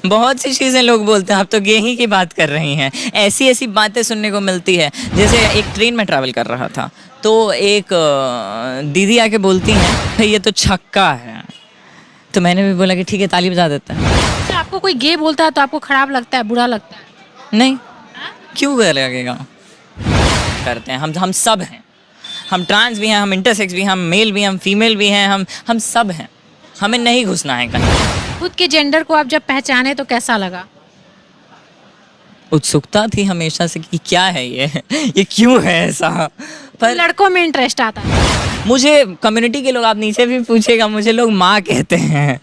बहुत सी चीज़ें लोग बोलते हैं, आप तो गे ही की बात कर रही हैं। ऐसी ऐसी बातें सुनने को मिलती है। जैसे एक ट्रेन में ट्रैवल कर रहा था तो एक दीदी आके बोलती हैं भाई ये तो छक्का है। तो मैंने भी बोला कि ठीक है ताली बजा देता है। अच्छा, आपको कोई गे बोलता है तो आपको खराब लगता है, बुरा लगता है? नहीं, क्यों बुरा लगेगा? करते हैं हम सब हैं। हम ट्रांस भी हैं, हम इंटरसेक्स भी हैं, हम मेल भी हैं, हम फीमेल भी हैं, हम सब हैं। हमें नहीं घुसना है कहीं। खुद के जेंडर को आप जब पहचाने तो कैसा लगा? उत्सुकता थी हमेशा से कि क्या है ये क्यों है ऐसा। पर लड़कों में इंटरेस्ट आता है? मुझे कम्युनिटी के लोग, आप नीचे भी पूछेगा, मुझे लोग माँ कहते हैं।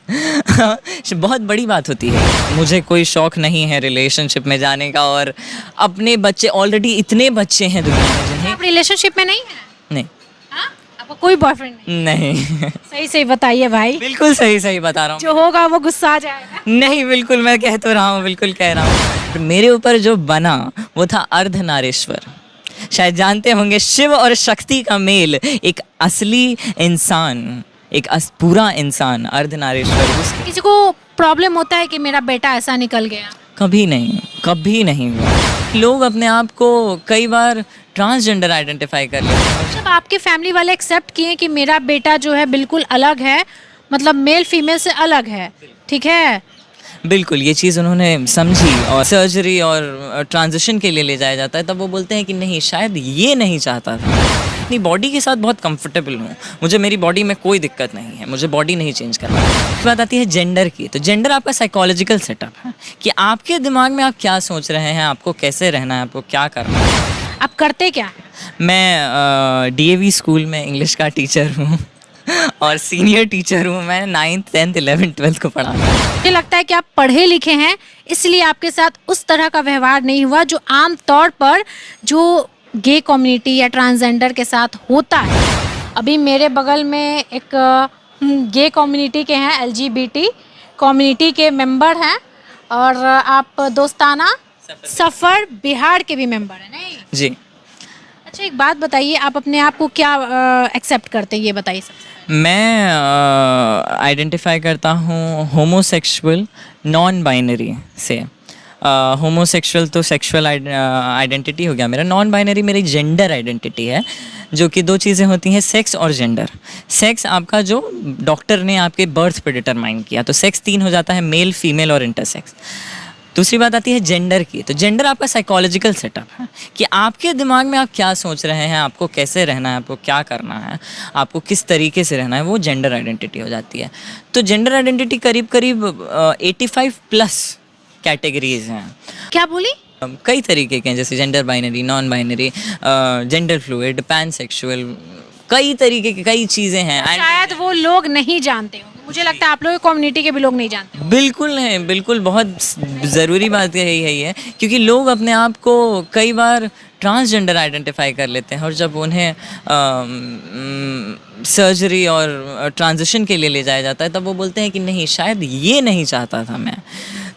बहुत बड़ी बात होती है। मुझे कोई शौक नहीं है रिलेशनशिप में जाने का, और अपने बच्चे ऑलरेडी इतने बच्चे हैं दुनिया में जिन्हें। आप रिलेशनशिप में नहीं है? नहीं। हाँ? आपको कोई बॉयफ्रेंड नहीं? नहीं। सही सही बताइए भाई, बिल्कुल सही सही बता रहा हूँ। जो होगा वो गुस्सा आ जाएगा। नहीं, बिल्कुल मैं कह तो रहा हूँ, बिल्कुल कह रहा हूँ। मेरे ऊपर जो बना वो था अर्धनारीश्वर। शायद जानते होंगे, शिव और शक्ति का मेल, एक असली इंसान, एक पूरा इंसान, अर्धनारीश्वर। किसी को प्रॉब्लम होता है कि मेरा बेटा ऐसा निकल गया? कभी नहीं, कभी नहीं हुआ। लोग अपने आप को कई बार ट्रांसजेंडर आइडेंटिफाई कर लेते हैं। जब आपके फैमिली वाले एक्सेप्ट किए कि मेरा बेटा जो है बिल्कुल अलग है, मतलब मेल फीमेल से अलग है, ठीक है, बिल्कुल ये चीज़ उन्होंने समझी और सर्जरी और ट्रांजिशन के लिए ले जाया जाता है, तब वो बोलते हैं कि नहीं, शायद ये नहीं चाहता था। अपनी बॉडी के साथ बहुत कंफर्टेबल हूँ, मुझे मेरी बॉडी में कोई दिक्कत नहीं है, मुझे बॉडी नहीं चेंज करना। बात आती है जेंडर की, तो जेंडर आपका साइकोलॉजिकल सेटअप है कि आपके दिमाग में आप क्या सोच रहे हैं, आपको कैसे रहना है, आपको क्या करना है। आप करते क्या है? मैं DAV स्कूल में इंग्लिश का टीचर हूँ और सीनियर टीचर हूँ। मैं 9th 10th 11th 12th को पढ़ाता हूँ। मुझे लगता है कि आप पढ़े लिखे हैं, इसलिए आपके साथ उस तरह का व्यवहार नहीं हुआ जो आम तौर पर जो गे कम्युनिटी या ट्रांसजेंडर के साथ होता है। अभी मेरे बगल में एक गे कम्युनिटी के हैं, LGBT कम्युनिटी के मेंबर हैं, और आप दोस्ताना सफ़र बिहार के भी मेंबर हैं, नहीं जी। अच्छा, एक बात बताइए, आप अपने आप को क्या एक्सेप्ट करते हैं, ये बताइए सबसे। मैं आइडेंटिफाई करता हूँ होमोसेक्सुअल नॉन बाइनरी से। होमोसेक्सुअल तो सेक्सुअल आइडेंटिटी हो गया मेरा, नॉन बाइनरी मेरी जेंडर आइडेंटिटी है, जो कि दो चीज़ें होती हैं, सेक्स और जेंडर। सेक्स आपका जो डॉक्टर ने आपके बर्थ पे डिटरमाइन किया, तो सेक्स 3 हो जाता है, मेल, फीमेल और इंटरसेक्स। दूसरी बात आती है जेंडर की, तो जेंडर आपका साइकोलॉजिकल सेटअप है कि आपके दिमाग में आप क्या सोच रहे हैं, आपको कैसे रहना है, आपको क्या करना है, आपको किस तरीके से रहना है, वो जेंडर आइडेंटिटी हो जाती है। तो जेंडर आइडेंटिटी करीब करीब 85+ कैटेगरीज हैं। क्या बोली? कई तरीके के हैं, जैसे gender binary, non binary, gender fluid, pansexual, कई तरीके की कई चीज़ें हैं। शायद वो लोग नहीं जानते होंगे, मुझे लगता है आप लोग कम्युनिटी के भी लोग नहीं जानते। बिल्कुल नहीं, बिल्कुल बहुत ज़रूरी बात यही है, क्योंकि लोग अपने आप को कई बार ट्रांसजेंडर आइडेंटिफाई कर लेते हैं, और जब उन्हें सर्जरी और ट्रांजिशन के लिए ले जाया जाता है, तब वो बोलते हैं कि नहीं, शायद ये नहीं चाहता था मैं।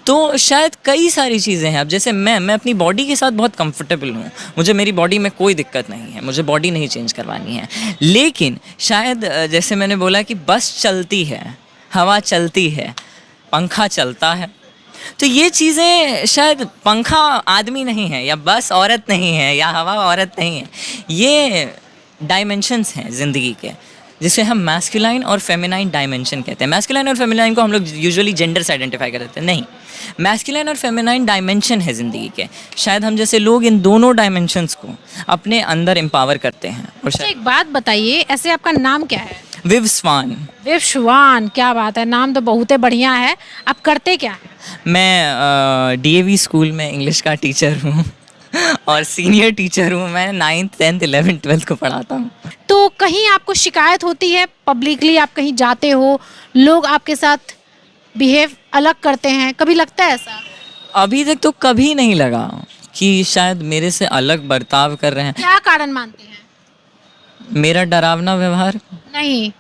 तो शायद कई सारी चीज़ें हैं। अब जैसे मैं अपनी बॉडी के साथ बहुत कंफर्टेबल हूँ, मुझे मेरी बॉडी में कोई दिक्कत नहीं है, मुझे बॉडी नहीं चेंज करवानी है। लेकिन शायद जैसे मैंने बोला कि बस चलती है, हवा चलती है, पंखा चलता है, तो ये चीज़ें, शायद पंखा आदमी नहीं है, या बस औरत नहीं है, या हवा औरत नहीं है, ये डायमेंशंस हैं ज़िंदगी के, जिसे हम मैस्कुलाइन और फेमिनाइन डायमेंशन कहते हैं। मैस्कुलाइन और फेमिनाइन को हम लोग यूजुअली जेंडर से आइडेंटिफाई कर देते हैं, नहीं, मैस्कुलाइन और फेमिनाइन डायमेंशन है ज़िंदगी के। शायद हम जैसे लोग इन दोनों डायमेंशंस को अपने अंदर एम्पावर करते हैं। और अच्छा, एक बात बताइए, ऐसे आपका नाम क्या है? विवस्वान। विवस्वान, क्या बात है, नाम तो बहुत ही बढ़िया है। आप करते क्या है? मैं DAV स्कूल में इंग्लिश का टीचर हूँ और सीनियर टीचर हूँ। मैं 9th 10th 11th 12th को पढ़ाता हूँ। तो कहीं आपको शिकायत होती है, पब्लिकली आप कहीं जाते हो, लोग आपके साथ बिहेव अलग करते हैं, कभी लगता है ऐसा? अभी तक तो कभी नहीं लगा कि शायद मेरे से अलग बर्ताव कर रहे हैं। क्या कारण मानते हैं? मेरा डरावना व्यवहार? नहीं,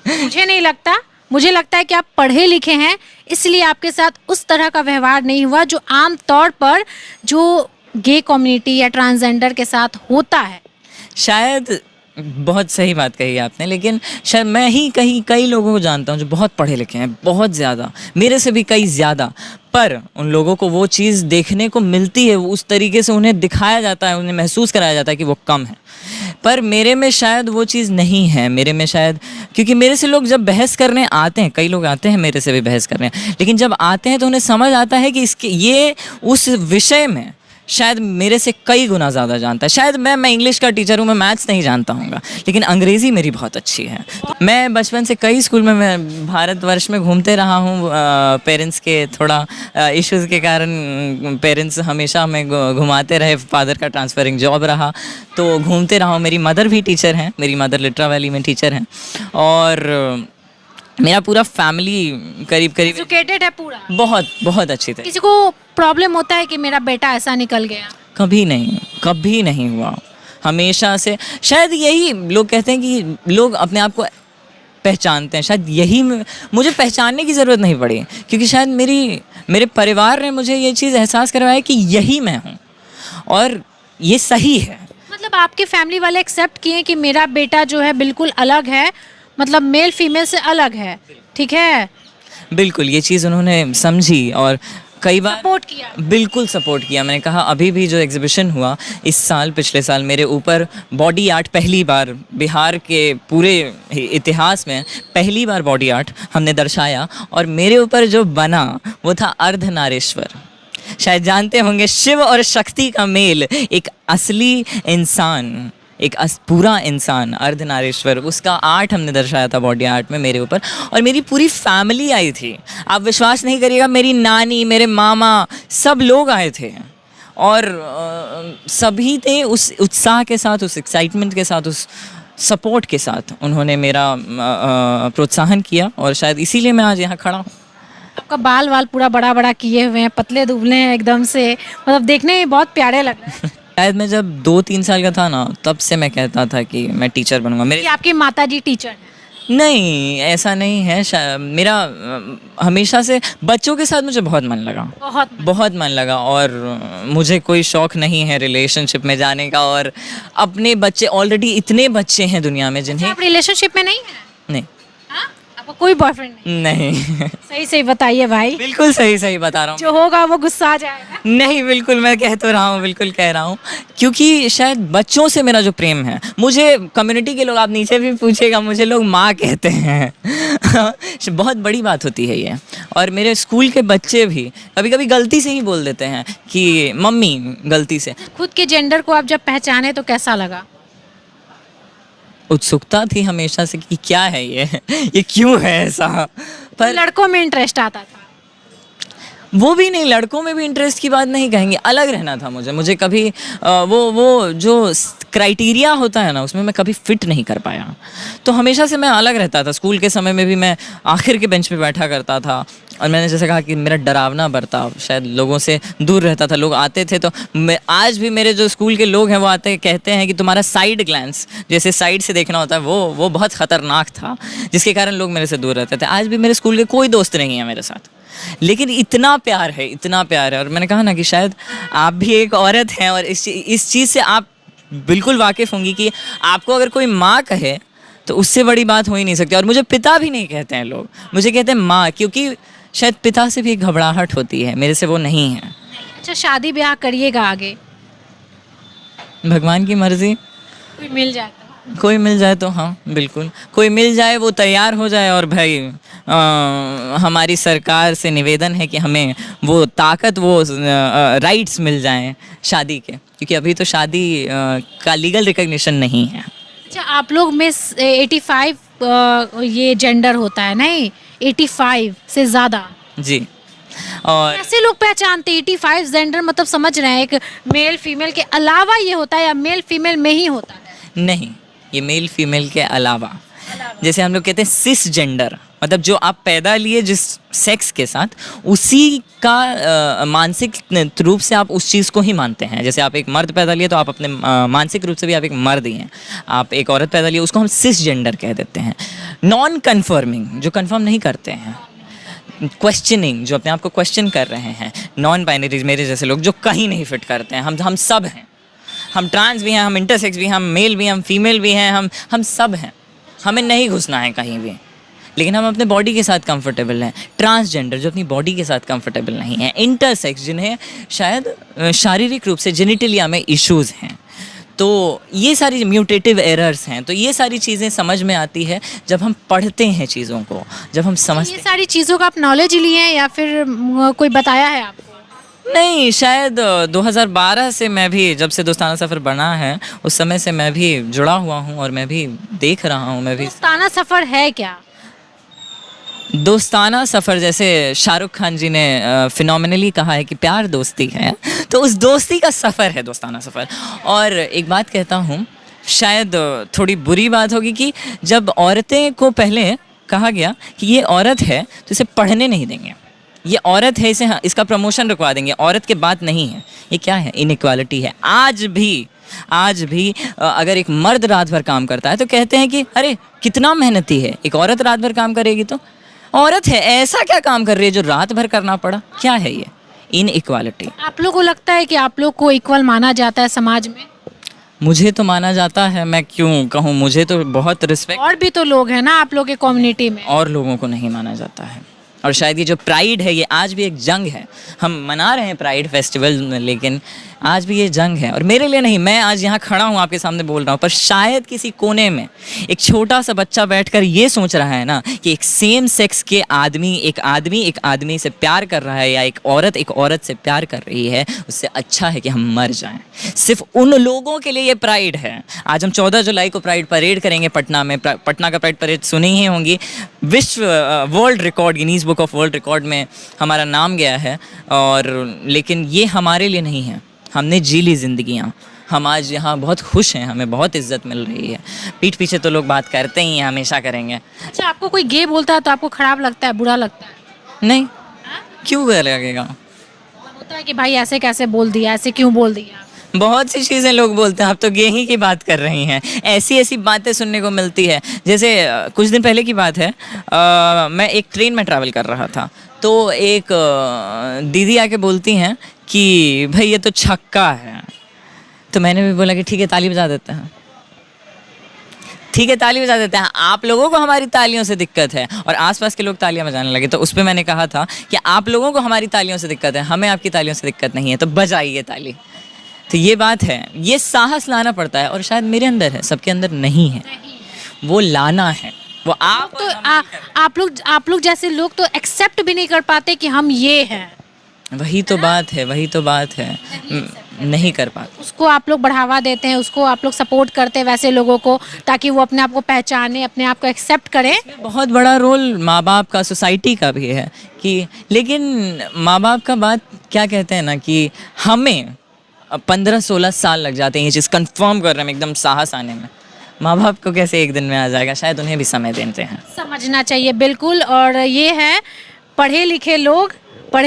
मुझे नहीं लगता। मुझे लगता है कि आप पढ़े लिखे हैं, इसलिए आपके साथ उस तरह का व्यवहार नहीं हुआ जो आम तौर पर जो गे कम्युनिटी या ट्रांसजेंडर के साथ होता है। शायद बहुत सही बात कही आपने, लेकिन शायद मैं ही कई लोगों को जानता हूँ जो बहुत पढ़े लिखे हैं, बहुत ज़्यादा, मेरे से भी कई ज़्यादा, पर उन लोगों को वो चीज़ देखने को मिलती है, उस तरीके से उन्हें दिखाया जाता है, उन्हें महसूस कराया जाता है कि वो कम है। पर मेरे में शायद वो चीज़ नहीं है, मेरे में शायद, क्योंकि मेरे से लोग जब बहस करने आते हैं, कई लोग आते हैं मेरे से भी बहस करने, लेकिन जब आते हैं तो उन्हें समझ आता है कि इसके ये उस विषय में शायद मेरे से कई गुना ज़्यादा जानता है। शायद मैं इंग्लिश का टीचर हूँ, मैं मैथ्स नहीं जानता हूँगा, लेकिन अंग्रेज़ी मेरी बहुत अच्छी है। मैं बचपन से कई स्कूल में मैं भारतवर्ष में घूमते रहा हूँ। पेरेंट्स के थोड़ा इश्यूज़ के कारण पेरेंट्स हमेशा हमें घुमाते रहे, फादर का ट्रांसफरिंग जॉब रहा, तो घूमते रहा हूँ। मेरी मदर भी टीचर हैं, मेरी मदर लिटरा वैली में टीचर हैं, और मेरा पूरा फैमिली करीब एजुकेटेड है पूरा। बहुत अच्छी थी। किसी को प्रॉब्लम होता है कि मेरा बेटा ऐसा निकल गया? कभी नहीं हुआ। हमेशा से शायद यही लोग कहते हैं कि लोग अपने आप को पहचानते हैं, शायद यही मुझे पहचानने की ज़रूरत नहीं पड़ी, क्योंकि शायद मेरे परिवार ने मुझे ये चीज़ एहसास करवाया कि यही मैं हूँ और ये सही है। मतलब आपके फैमिली वाले एक्सेप्ट किए कि मेरा बेटा जो है बिल्कुल अलग है, मतलब मेल फीमेल से अलग है, ठीक है? बिल्कुल, ये चीज़ उन्होंने समझी और कई बार सपोर्ट किया। बिल्कुल सपोर्ट किया। मैंने कहा अभी भी जो एग्जीबिशन हुआ इस साल, पिछले साल, मेरे ऊपर बॉडी आर्ट पहली बार बिहार के पूरे इतिहास में पहली बार बॉडी आर्ट हमने दर्शाया, और मेरे ऊपर जो बना वो था अर्धनारीश्वर। शायद जानते होंगे, शिव और शक्ति का मेल, एक असली इंसान, एक पूरा इंसान, अर्धनारीश्वर, उसका आर्ट हमने दर्शाया था बॉडी आर्ट में मेरे ऊपर, और मेरी पूरी फैमिली आई थी। आप विश्वास नहीं करिएगा, मेरी नानी, मेरे मामा, सब लोग आए थे, और सभी थे उस उत्साह के साथ, उस एक्साइटमेंट के साथ, उस सपोर्ट के साथ उन्होंने मेरा प्रोत्साहन किया, और शायद इसीलिए मैं आज यहाँ खड़ा हूँ। आपका बाल पूरा बड़ा बड़ा किए हुए हैं, पतले दुबले हैं एकदम से, मतलब देखने में बहुत प्यारे लग रहे हैं। शायद मैं जब 2-3 साल का था ना, तब से मैं कहता था कि मैं टीचर बनूंगा। मेरे आपकी माताजी टीचर हैं? नहीं, ऐसा नहीं है। मेरा हमेशा से बच्चों के साथ मुझे बहुत मन लगा, बहुत मन लगा, और मुझे कोई शौक़ नहीं है रिलेशनशिप में जाने का, और अपने बच्चे, ऑलरेडी इतने बच्चे हैं दुनिया में जिन्हें। आप रिलेशनशिप में नहीं है? नहीं। आपका कोई बॉयफ्रेंड नहीं? सही बताइए भाई। बिल्कुल सही बता रहा हूँ। जो होगा वो गुस्सा आ जाएगा। नहीं, बिल्कुल मैं कह तो रहा हूँ, बिल्कुल कह रहा हूँ, क्योंकि शायद बच्चों से मेरा जो प्रेम है, मुझे कम्युनिटी के लोग, आप नीचे भी पूछेगा, मुझे लोग माँ कहते हैं। बहुत बड़ी बात होती है ये, और मेरे स्कूल के बच्चे भी कभी कभी गलती से ही बोल देते हैं कि मम्मी, गलती से। खुद के जेंडर को आप जब पहचाने तो कैसा लगा? उत्सुकता थी हमेशा से कि क्या है ये क्यों है ऐसा। पर लड़कों में इंटरेस्ट आता था? वो भी नहीं, लड़कों में भी इंटरेस्ट की बात नहीं कहेंगे, अलग रहना था मुझे कभी वो जो क्राइटेरिया होता है ना, उसमें मैं कभी फिट नहीं कर पाया, तो हमेशा से मैं अलग रहता था। स्कूल के समय में भी मैं आखिर के बेंच पे बैठा करता था, और मैंने जैसे कहा कि मेरा डरावना बर्ताव, शायद लोगों से दूर रहता था। लोग आते थे तो आज भी मेरे जो स्कूल के लोग हैं वो आते कहते हैं कि तुम्हारा साइड ग्लैंस, जैसे साइड से देखना होता है, वो बहुत ख़तरनाक था, जिसके कारण लोग मेरे से दूर रहते थे। आज भी मेरे स्कूल के कोई दोस्त नहीं है मेरे साथ, लेकिन इतना प्यार है, इतना प्यार है। और मैंने कहा ना कि शायद आप भी एक औरत हैं, और इस चीज़ से आप बिल्कुल वाकिफ़ होंगी कि आपको अगर कोई माँ कहे तो उससे बड़ी बात हो ही नहीं सकती। और मुझे पिता भी नहीं कहते हैं लोग, मुझे कहते हैं माँ, क्योंकि शायद पिता से भी एक घबराहट होती है, मेरे से वो नहीं है। अच्छा, शादी ब्याह करिएगा आगे? भगवान की मर्जी, कोई मिल जाए तो हाँ, बिल्कुल कोई मिल जाए, वो तैयार हो जाए, और भाई हमारी सरकार से निवेदन है कि हमें वो ताकत, वो राइट्स मिल जाएं शादी के, क्योंकि अभी तो शादी का लीगल रिकग्निशन नहीं है। अच्छा, आप लोग में 85 ये जेंडर होता है, नहीं 85 से ज़्यादा? जी। और कैसे लोग पहचानते 85 जेंडर? मतलब समझ रहे हैं, एक मेल फीमेल के अलावा ये होता है, या मेल फीमेल में ही होता है? नहीं, ये मेल फीमेल के अलावा, जैसे हम लोग कहते हैं सिस जेंडर, मतलब जो आप पैदा लिए जिस सेक्स के साथ, उसी का मानसिक रूप से आप उस चीज़ को ही मानते हैं। जैसे आप एक मर्द पैदा लिए तो आप अपने मानसिक रूप से भी आप एक मर्द ही हैं। आप एक औरत पैदा लिए, उसको हम सिस जेंडर कह देते हैं। नॉन कन्फर्मिंग, जो कन्फर्म नहीं करते हैं। क्वेश्चनिंग, जो अपने आप को क्वेश्चन कर रहे हैं। नॉन बाइनरी, मेरे जैसे लोग जो कहीं नहीं फिट करते हैं, हम सब हैं। हम ट्रांस भी हैं, हम इंटरसेक्स भी हैं, हम मेल भी हैं, हम फीमेल भी हैं, हम सब हैं। हमें नहीं घुसना है कहीं भी, लेकिन हम अपने बॉडी के साथ कंफर्टेबल हैं। ट्रांसजेंडर जो अपनी बॉडी के साथ कंफर्टेबल नहीं है, इंटरसेक्स जिन्हें शायद शारीरिक रूप से जेनिटलिया में इश्यूज़ हैं, तो ये सारी म्यूटेटिव एरर्स हैं। तो ये सारी चीज़ें समझ में आती है जब हम पढ़ते हैं चीज़ों को, जब हम समझते ये सारी चीज़ों का आप नॉलेज लिए हैं या फिर कोई बताया है आपको? नहीं, शायद 2012 से मैं भी, जब से दोस्ताना सफ़र बना है उस समय से मैं भी जुड़ा हुआ हूँ और मैं भी देख रहा हूँ। मैं भी दोस्ताना सफ़र है क्या? दोस्ताना सफ़र जैसे शाहरुख खान जी ने फिनोमिनली कहा है कि प्यार दोस्ती है, तो उस दोस्ती का सफ़र है दोस्ताना सफ़र। और एक बात कहता हूँ, शायद थोड़ी बुरी बात होगी कि जब औरतें को पहले कहा गया कि ये औरत है तो इसे पढ़ने नहीं देंगे, ये औरत है, इसे इसका प्रमोशन रुकवा देंगे, औरत के बात नहीं है। ये क्या है? इनइक्वालिटी है। आज भी अगर एक मर्द रात भर काम करता है तो कहते हैं कि अरे कितना मेहनती है, एक औरत रात भर काम करेगी तो औरत है, ऐसा क्या काम कर रही है जो रात भर करना पड़ा? क्या है ये इनइक्वालिटी? आप लोगों को लगता है कि आप लोग को इक्वल माना जाता है समाज में? मुझे तो माना जाता है, मैं क्यों कहूँ, मुझे तो बहुत रिस्पेक्ट। और भी तो लोग हैं ना आप लोग के कम्युनिटी में। और लोगों को नहीं माना जाता है। और शायद ये जो प्राइड है, ये आज भी एक जंग है। हम मना रहे हैं प्राइड फेस्टिवल में, लेकिन आज भी ये जंग है। और मेरे लिए नहीं, मैं आज यहाँ खड़ा हूँ आपके सामने बोल रहा हूँ, पर शायद किसी कोने में एक छोटा सा बच्चा बैठकर ये सोच रहा है ना कि एक सेम सेक्स के आदमी एक आदमी से प्यार कर रहा है, या एक औरत से प्यार कर रही है, उससे अच्छा है कि हम मर जाएं। सिर्फ उन लोगों के लिए ये प्राइड है। आज हम 14 जुलाई को प्राइड परेड करेंगे पटना में। पटना का प्राइड परेड सुनी ही होंगी, विश्व world record, Guinness book of world record में हमारा नाम गया है। और लेकिन ये हमारे लिए नहीं है, हमने जी ली ज़िंदगियाँ, हम आज यहाँ बहुत खुश हैं, हमें बहुत इज्जत मिल रही है। पीठ पीछे तो लोग बात करते ही हैं, हमेशा करेंगे। अच्छा, आपको कोई गे बोलता है तो आपको खराब लगता है, बुरा लगता है? नहीं, क्यों बुरा लगेगा? होता है कि भाई ऐसे कैसे बोल दिया, ऐसे क्यों बोल दिया? बहुत सी चीज़ें लोग बोलते हैं। आप तो गे ही की बात कर रही हैं, ऐसी बातें सुनने को मिलती है। जैसे कुछ दिन पहले की बात है, मैं एक ट्रेन में ट्रैवल कर रहा था, तो एक दीदी आके बोलती हैं कि भाई ये तो छक्का है। तो मैंने भी बोला कि ठीक है, ताली बजा देते हैं, ठीक है ताली बजा देते हैं। आप लोगों को हमारी तालियों से दिक्कत है, और आसपास के लोग तालियां बजाने लगे। तो उस पर मैंने कहा था कि आप लोगों को हमारी तालियों से दिक्कत है, हमें आपकी तालियों से दिक्कत नहीं है, तो बजाइए ताली। तो ये बात है, ये साहस लाना पड़ता है, और शायद मेरे अंदर है, सबके अंदर नहीं है, वो लाना है। वो आप लोग जैसे लोग तो एक्सेप्ट भी नहीं कर पाते कि हम ये हैं। वही तो बात है, नहीं कर पाते। उसको आप लोग बढ़ावा देते हैं, उसको आप लोग सपोर्ट करते हैं वैसे लोगों को, ताकि वो अपने आप को पहचाने, अपने आप को एक्सेप्ट करें। बहुत बड़ा रोल माँ बाप का, सोसाइटी का भी है कि, लेकिन माँ बाप का बात क्या कहते हैं ना कि हमें 15-16 साल लग जाते हैं ये चीज़ कंफर्म कर रहे हैं, एकदम साहस आने में। माँ बाप को कैसे एक दिन में आ जाएगा? शायद उन्हें भी समय देते हैं, समझना चाहिए बिल्कुल। और ये है पढ़े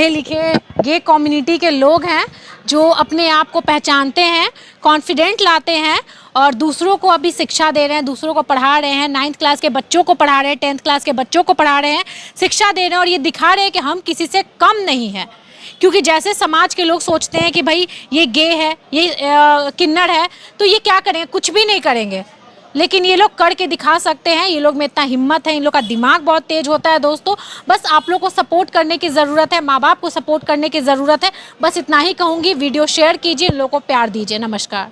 लिखे गे कम्युनिटी के लोग हैं जो अपने आप को पहचानते हैं, कॉन्फिडेंट लाते हैं और दूसरों को अभी शिक्षा दे रहे हैं, दूसरों को पढ़ा रहे हैं। 9th क्लास के बच्चों को पढ़ा रहे हैं, 10th क्लास के बच्चों को पढ़ा रहे हैं, शिक्षा दे रहे हैं, और ये दिखा रहे हैं कि हम किसी से कम नहीं हैं। क्योंकि जैसे समाज के लोग सोचते हैं कि भाई ये गे है, ये किन्नर है, तो ये क्या करेंगे? कुछ भी नहीं करेंगे। लेकिन ये लोग करके दिखा सकते हैं, ये लोग में इतना हिम्मत है, इन लोग का दिमाग बहुत तेज होता है। दोस्तों, बस आप लोग को सपोर्ट करने की ज़रूरत है, माँ बाप को सपोर्ट करने की ज़रूरत है। बस इतना ही कहूँगी। वीडियो शेयर कीजिए, इन लोगों को प्यार दीजिए। नमस्कार।